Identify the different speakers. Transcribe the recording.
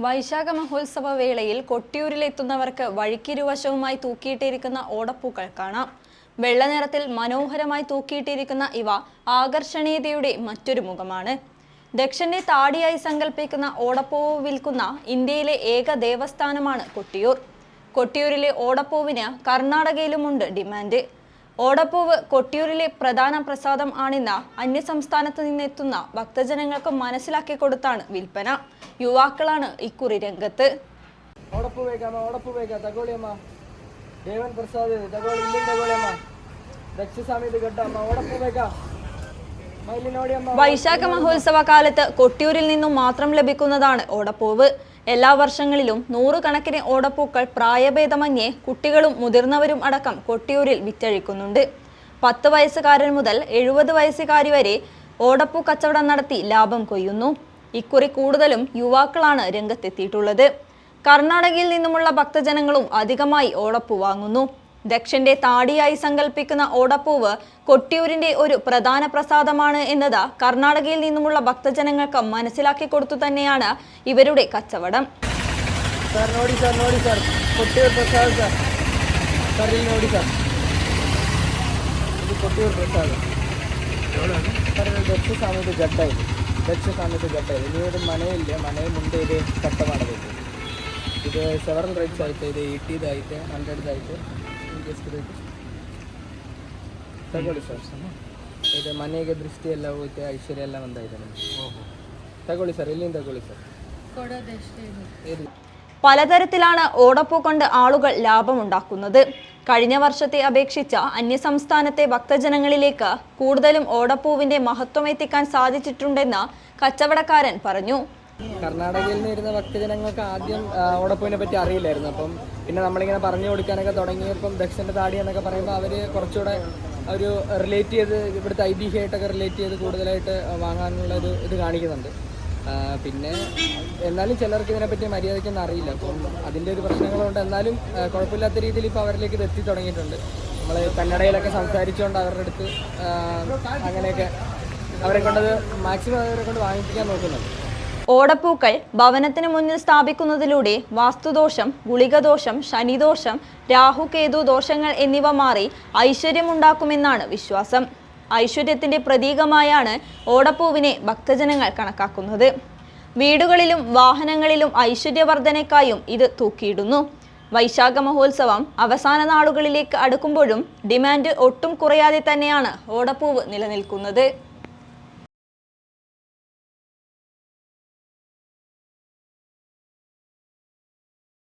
Speaker 1: വൈശാഖ മഹോത്സവ വേളയിൽ കൊട്ടിയൂരിലെത്തുന്നവർക്ക് വഴിക്കിരുവശവുമായി തൂക്കിയിട്ടിരിക്കുന്ന ഓടപ്പൂക്കൾ കാണാം. വെള്ള നിറത്തിൽ മനോഹരമായി തൂക്കിയിട്ടിരിക്കുന്ന ഇവ ആകർഷണീയതയുടെ മറ്റൊരു മുഖമാണ്. ദക്ഷന്റെ താടിയായി സങ്കല്പിക്കുന്ന ഓടപ്പൂവ് വിൽക്കുന്ന ഇന്ത്യയിലെ ഏക ദേവസ്ഥാനമാണ് കൊട്ടിയൂർ. കൊട്ടിയൂരിലെ ഓടപ്പൂവിന് കർണാടകയിലുമുണ്ട് ഡിമാൻഡ്. ഓടപ്പൂവ് കൊട്ടിയൂരിലെ പ്രധാന പ്രസാദം ആണെന്ന അന്യസംസ്ഥാനത്ത് നിന്നെത്തുന്ന ഭക്തജനങ്ങൾക്ക് മനസ്സിലാക്കി കൊടുത്താണ് വിൽപ്പന. യുവാക്കളാണ് ഇക്കുറി രംഗത്ത്. വൈശാഖ മഹോത്സവ കാലത്ത് കൊട്ടിയൂരിൽ നിന്നും മാത്രം ലഭിക്കുന്നതാണ് ഓടപ്പൂവ്. എല്ലാ വർഷങ്ങളിലും നൂറുകണക്കിന് ഓടപ്പൂക്കൾ പ്രായഭേദമന്യേ കുട്ടികളും മുതിർന്നവരും അടക്കം കൊട്ടിയൂരിൽ വിറ്റഴിക്കുന്നുണ്ട്. 10 വയസ്സുകാരൻ മുതൽ 70 വയസ്സുകാരി വരെ ഓടപ്പൂ കച്ചവടം നടത്തി ലാഭം കൊയ്യുന്നു. ഇക്കുറി കൂടുതലും യുവാക്കളാണ് രംഗത്തെത്തിയിട്ടുള്ളത്. കർണാടകയിൽ നിന്നുമുള്ള ഭക്തജനങ്ങളും അധികമായി ഓടപ്പൂ വാങ്ങുന്നു. ദക്ഷന്റെ താടിയായി സങ്കല്പിക്കുന്ന ഓടപ്പൂവ് കൊട്ടിയൂരിന്റെ ഒരു പ്രധാന പ്രസാദമാണ് എന്നത് കർണാടകയിൽ നിന്നുമുള്ള ഭക്തജനങ്ങൾക്ക് മനസ്സിലാക്കി കൊടുത്തു തന്നെയാണ് ഇവരുടെ കച്ചവടം.
Speaker 2: ಇದು ಸೆವೆರಲ್ ರೈಟ್ಸ್ ಆಯ್ತು, ಇದು 80 ಆಯ್ತು, 100 ಆಯ್ತು. ತಗೊಳ್ಳಿ ಸರ್, ಇದು ಮನೆಗೆ ದೃಷ್ಟಿ ಎಲ್ಲ ಹೋಗುತ್ತೆ, ಐಶ್ವರ್ಯ ಎಲ್ಲ ಒಂದಾಯ್ತು ನಮಗೆ. ತಗೊಳ್ಳಿ ಸರ್, ಎಲ್ಲಿಂದ ತಗೊಳ್ಳಿ ಸರ್.
Speaker 1: പലതരത്തിലാണ് ഓടപ്പൂ കൊണ്ട് ആളുകൾ ലാഭമുണ്ടാക്കുന്നത്. കഴിഞ്ഞ വർഷത്തെ അപേക്ഷിച്ച് അന്യസംസ്ഥാനത്തെ ഭക്തജനങ്ങളിലേക്ക് കൂടുതലും ഓടപ്പൂവിന്റെ മഹത്വം എത്തിക്കാൻ സാധിച്ചിട്ടുണ്ടെന്ന് കച്ചവടക്കാരൻ പറഞ്ഞു.
Speaker 2: കർണാടകയിൽ നിന്ന് വരുന്ന ഭക്തജനങ്ങൾക്ക് ആദ്യം ഓടപ്പൂവിനെ പറ്റി അറിയില്ലായിരുന്നു. അപ്പം പിന്നെ നമ്മളിങ്ങനെ പറഞ്ഞു കൊടുക്കാനൊക്കെ തുടങ്ങിയപ്പം ദക്ഷന്റെ താടി എന്നൊക്കെ പറയുമ്പോൾ അവർ കുറച്ചുകൂടെ ഒരു റിലേറ്റ് ചെയ്ത് ഇവിടുത്തെ ഐതിഹ്യമായിട്ടൊക്കെ റിലേറ്റ് ചെയ്ത് കൂടുതലായിട്ട് വാങ്ങാനുള്ള ഒരു ഇത് കാണിക്കുന്നുണ്ട്. പിന്നെ എന്നാലും ചിലർക്ക് ഇതിനെപ്പറ്റി മര്യാദയ്ക്കൊന്നും അറിയില്ല. അപ്പം അതിൻ്റെ ഒരു പ്രശ്നങ്ങളുണ്ട്. എന്നാലും കുഴപ്പമില്ലാത്ത രീതിയിൽ ഇപ്പോൾ അവരിലേക്ക് ഇത് എത്തി തുടങ്ങിയിട്ടുണ്ട്. നമ്മൾ കന്നഡയിലൊക്കെ സംസാരിച്ചുകൊണ്ട് അവരുടെ അടുത്ത് അങ്ങനെയൊക്കെ അവരെ കൊണ്ടത് മാക്സിമം അവരെ കൊണ്ട് വാങ്ങിപ്പിക്കാൻ നോക്കുന്നുണ്ട്.
Speaker 1: ഓടപ്പൂക്കൾ ഭവനത്തിന് മുന്നിൽ സ്ഥാപിക്കുന്നതിലൂടെ വാസ്തുദോഷം, ഗുളികദോഷം, ശനിദോഷം, രാഹുകേതു ദോഷങ്ങൾ എന്നിവ മാറി ഐശ്വര്യമുണ്ടാക്കുമെന്നാണ് വിശ്വാസം. ഐശ്വര്യത്തിന്റെ പ്രതീകമായാണ് ഓടപ്പൂവിനെ ഭക്തജനങ്ങൾ കണക്കാക്കുന്നത്. വീടുകളിലും വാഹനങ്ങളിലും ഐശ്വര്യവർദ്ധനയ്ക്കായും ഇത് തൂക്കിയിടുന്നു. വൈശാഖ മഹോത്സവം അവസാന നാളുകളിലേക്ക് അടുക്കുമ്പോഴും ഡിമാൻഡ് ഒട്ടും കുറയാതെ തന്നെയാണ് ഓടപ്പൂവ് നിലനിൽക്കുന്നത്.